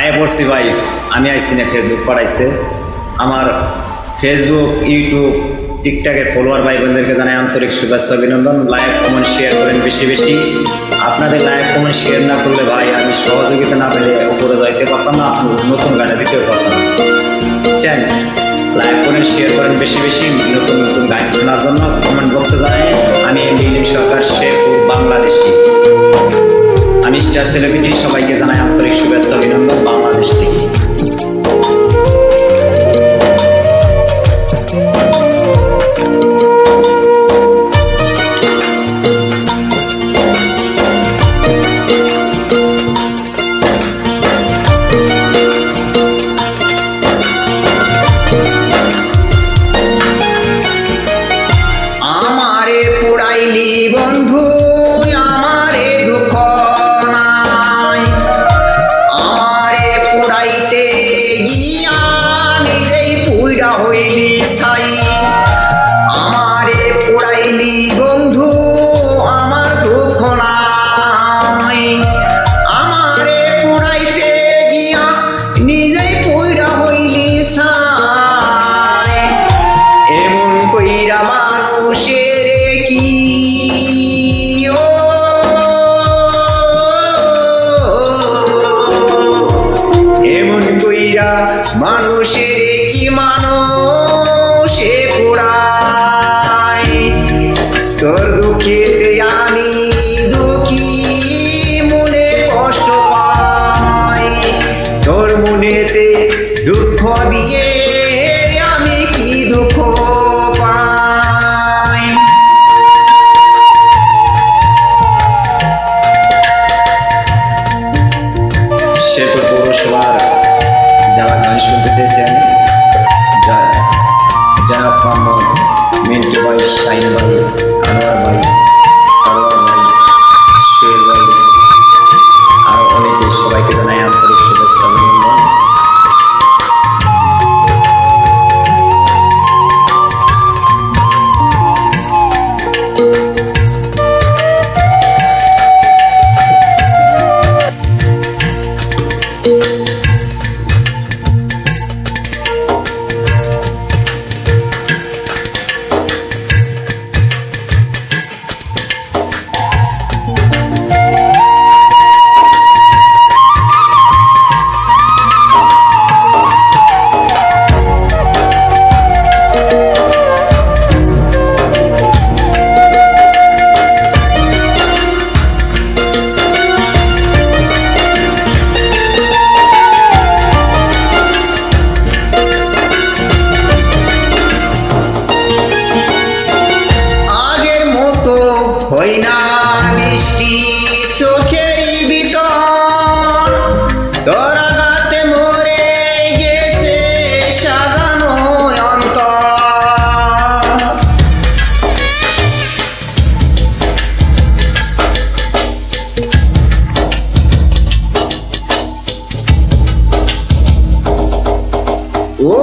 আয় পড়ছি ভাই, আমি আইসি না ফেসবুক পড়াইছে। আমার ফেসবুক, ইউটিউব, টিকটকের ফলোয়ার ভাই বোনদেরকে জানাই আন্তরিক শুভেচ্ছা অভিনন্দন। লাইক কমেন্ট শেয়ার করেন বেশি বেশি। আপনাদের লাইক কমেন্ট শেয়ার না করলে ভাই আমি সহযোগিতা না পেলে উপরে যাইতে পারতাম না, নতুন গানে দিতেও পারতাম না। বুঝছেন? লাইক করেন, শেয়ার করেন বেশি বেশি। নতুন নতুন গান শোনার জন্য কমেন্ট বক্সে জানাই। আমি নীলিম সরকার, শেরপুর, বাংলাদেশি। আমি স্টার সেলিব্রিটি, সবাইকে জানাই আন্তরিক শুভেচ্ছা অভিনন্দন বাংলাদেশ থেকে। আমারে পুরাইলি বন্ধু, আমারে দুঃখ নাই। আমারে পুরাইতে গিয়া নিজেই পুইরা হইলি ছাই। আমারে পুরাইলি বন্ধু, আমার দুঃখ নাই। আমারে পুরাইতে গিয়া নিজেই পুইরা হইলি ছাই। এমন কইরা মানুষের কি এমন কইরা মানুষের কি মানুষে পোড়ায়। তোর দুঃখেতে আমি দুঃখী, মনে কষ্ট পাই। তোর মনেতে দুঃখ দিয়ে আমি কি দুঃখ পাই। শেরপুর পৌরসভার যারা গান শুনতে চেয়েছেন, জনাব মোহাম্মদ মিন্টু ভাই, শাহিন ভাই, আনোয়ার ভাই, সারোয়ার ভাই, সোহেল ভাই, আরো অনেকে, সবাইকে জানাই আন্তরিক শুভেচ্ছা অভিনন্দন। হই না মিষ্টি চোখের ভিতর, তোর আঘাতে মরে গেছে সাজানো অন্তর। ও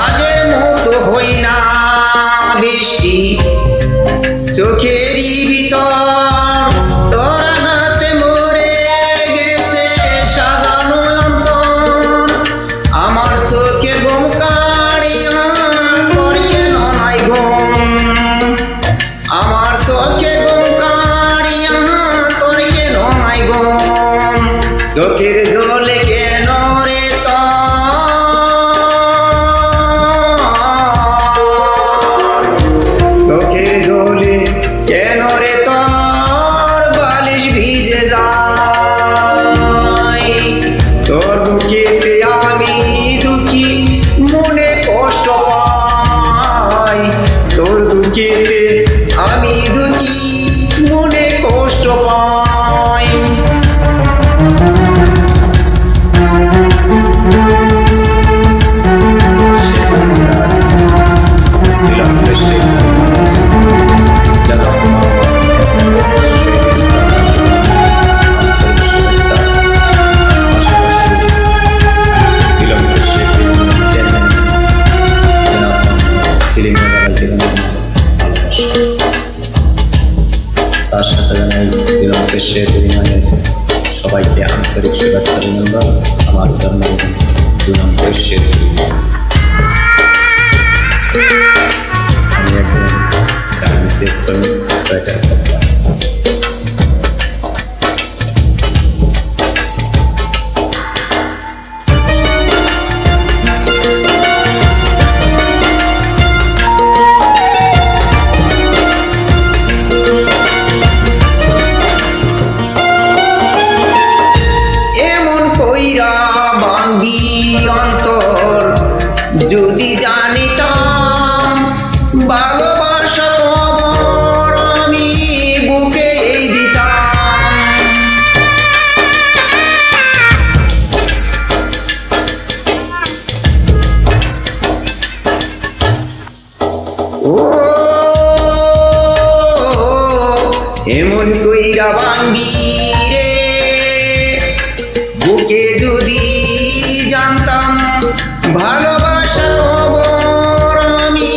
আগের মতো হই না বৃষ্টি চোখেরই ভিতর, তোর আঘাতে মরে গেছে সাজানো অন্তর। আমার চোখে ঘুম কাড়িয়া তোর কেন নাই ঘুম। আমার চোখে ঘুম কাড়িয়া তোর কেন নাই ঘুম। চোখের জলে কেন রে চোখের জলে কেন রে তোর বালিশ ভিজে যায়। তোর দুঃখেতে আমি দুঃখী, মনে কষ্ট পাই। তোর দুঃখেতে আমি দুঃখী, মনে কষ্ট পাই। তার সাথে জানাই দিলাম শেষে পরিমাণের সবাইকে আন্তরিক শুভেচ্ছা অভিনন্দন। আমার জন্মদিন দুরন্তস্যের আমি একজন গার্মেন্টসের শ্রমিক, সোয়েটার কর্তা। এমন কইরা ভাঙবি অন্তর যদি জানিতাম, ভালোবাসা কবর আমি বুকে দিতাম। ও এমন কইরা ভাঙবি রে, বুকে যদি জানতাম, ভালোবাসা কবর আমি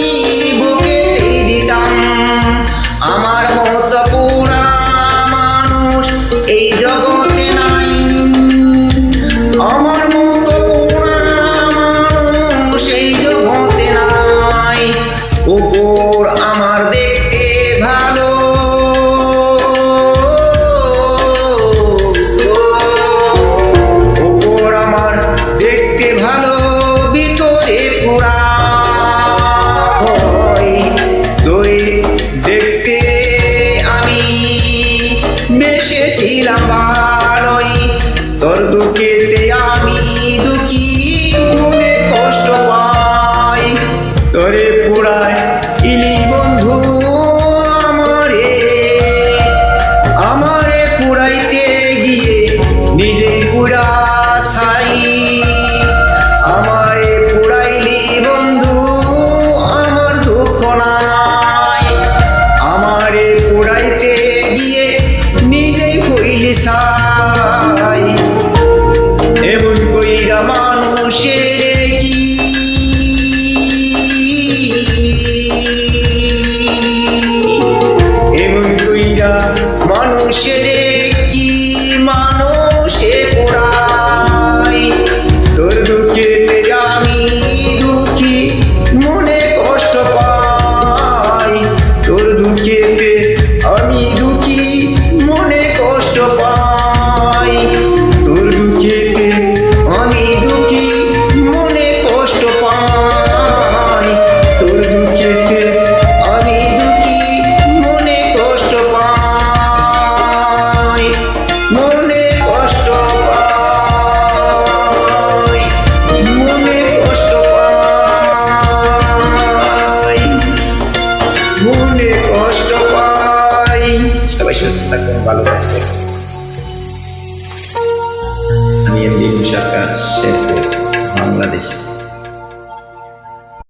বুকে দিতাম। আমার মতো পুরা মানুষ এই জগতে নাই, আমার মতো পুরা মানুষ এই জগতে নাই। উপর আমার দেখতে ভালো, উপর আমার দেখতে ভালো, ভিতরে পুরা ভয়। তোরে দেখতে আমি বেসেছিলাম ভালোই, তোর দুঃখেতে আমি দুঃখী, মনে কষ্ট পাই। তোরে পুরায় ইলি বন্ধু আমারে, আমারে পুরাইতে গিয়ে নিজে পুরা ছাই। আমারে পুরাইলি বন্ধু, আমার দুঃখ নাই। আমারে পুরাইতে গিয়ে নিজেই হইলি ছাই। এমন কইরা মানুষের কি এমন কইরা মানুষের কি মানুষে পোড়াই। তোর দুঃখেতে আমি দুঃখী, মনে কষ্ট পাই। তোর দুঃখেতে আমি দুঃখী, মনে কষ্ট পাই। তোর দুঃখেতে আমি দুঃখী, মনে কষ্ট পাই। তোর দুঃখেতে আমি দুঃখী, মনে কষ্ট পাই। মনে কষ্ট পাই, মনে কষ্ট পাই, মনে কষ্ট পাই। সবাই সুস্থ থাকবেন, ভালো থাকবেন। আমি এমডি সরকার, শেরপুর, বাংলাদেশ।